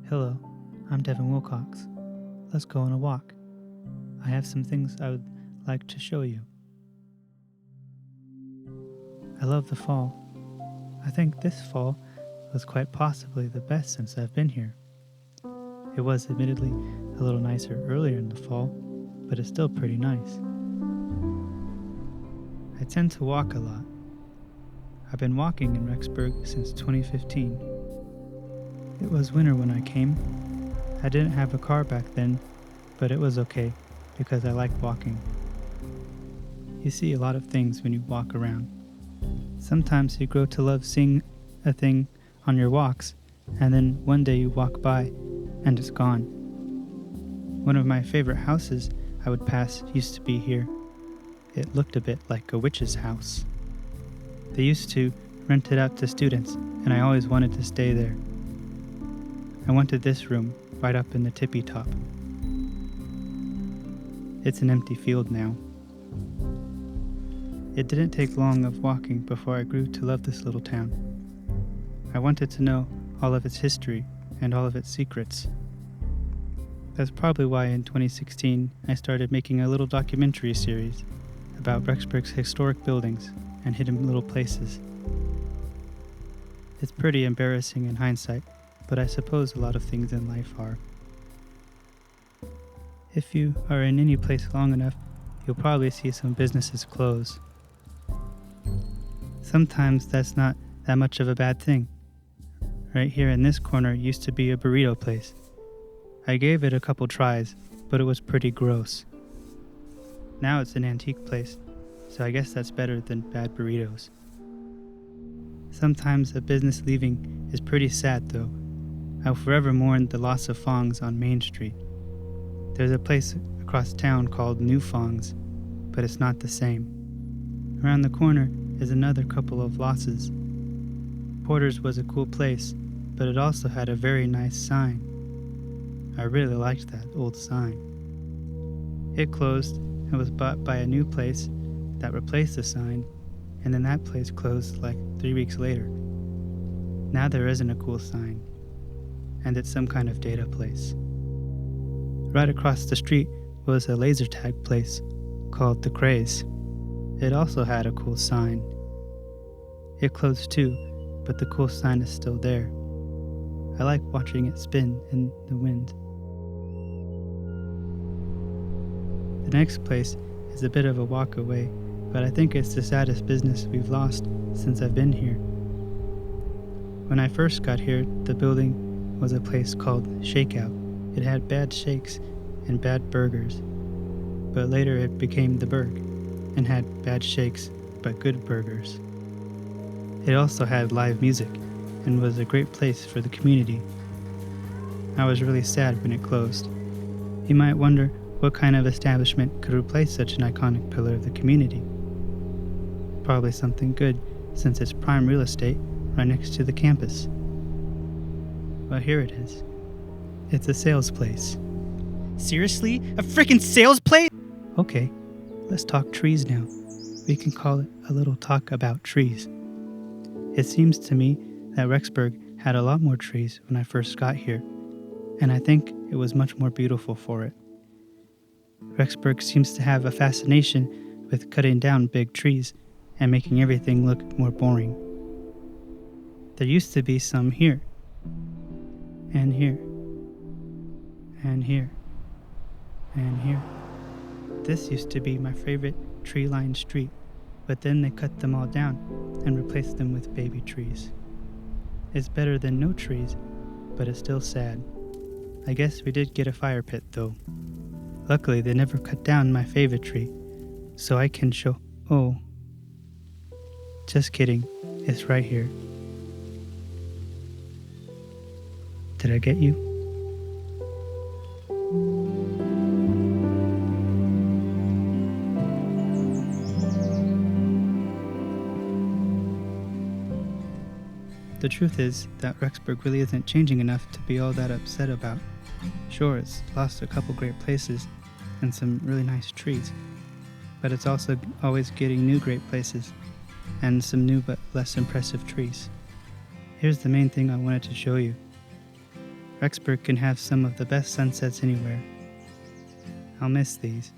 Hello, I'm Devin Wilcox. Let's go on a walk. I have some things I would like to show you. I love the fall. I think this fall was quite possibly the best since I've been here. It was admittedly a little nicer earlier in the fall, but it's still pretty nice. I tend to walk a lot. I've been walking in Rexburg since 2015. It was winter when I came. I didn't have a car back then, but it was okay because I like walking. You see a lot of things when you walk around. Sometimes you grow to love seeing a thing on your walks, and then one day you walk by and it's gone. One of my favorite houses I would pass used to be here. It looked a bit like a witch's house. They used to rent it out to students, and I always wanted to stay there. I wanted this room right up in the tippy top. It's an empty field now. It didn't take long of walking before I grew to love this little town. I wanted to know all of its history and all of its secrets. That's probably why in 2016 I started making a little documentary series about Rexburg's historic buildings and hidden little places. It's pretty embarrassing in hindsight, but I suppose a lot of things in life are. If you are in any place long enough, you'll probably see some businesses close. Sometimes that's not that much of a bad thing. Right here in this corner used to be a burrito place. I gave it a couple tries, but it was pretty gross. Now it's an antique place, so I guess that's better than bad burritos. Sometimes a business leaving is pretty sad though. I'll forever mourn the loss of Fong's on Main Street. There's a place across town called New Fong's, but it's not the same. Around the corner is another couple of losses. Porter's was a cool place, but it also had a very nice sign. I really liked that old sign. It closed and was bought by a new place that replaced the sign, and then that place closed like 3 weeks later. Now there isn't a cool sign, and it's some kind of data place. Right across the street was a laser tag place called The Craze. It also had a cool sign. It closed too, but the cool sign is still there. I like watching it spin in the wind. The next place is a bit of a walk away, but I think it's the saddest business we've lost since I've been here. When I first got here, the building was a place called Shakeout. It had bad shakes and bad burgers, but later it became the Berg and had bad shakes but good burgers. It also had live music and was a great place for the community. I was really sad when it closed. You might wonder what kind of establishment could replace such an iconic pillar of the community. Probably something good, since it's prime real estate right next to the campus. Well, here it is. It's a sales place. Seriously? A freaking sales place? Okay, let's talk trees now. We can call it a little talk about trees. It seems to me that Rexburg had a lot more trees when I first got here, and I think it was much more beautiful for it. Rexburg seems to have a fascination with cutting down big trees and making everything look more boring. There used to be some here, and here, and here, and here. This used to be my favorite tree-lined street, but then they cut them all down and replaced them with baby trees. It's better than no trees, but it's still sad. I guess we did get a fire pit though. Luckily they never cut down my favorite tree, so I can show... Oh. Just kidding, it's right here. Did I get you? The truth is that Rexburg really isn't changing enough to be all that upset about. Sure, it's lost a couple great places and some really nice trees, but it's also always getting new great places and some new but less impressive trees. Here's the main thing I wanted to show you. Rexburg can have some of the best sunsets anywhere. I'll miss these.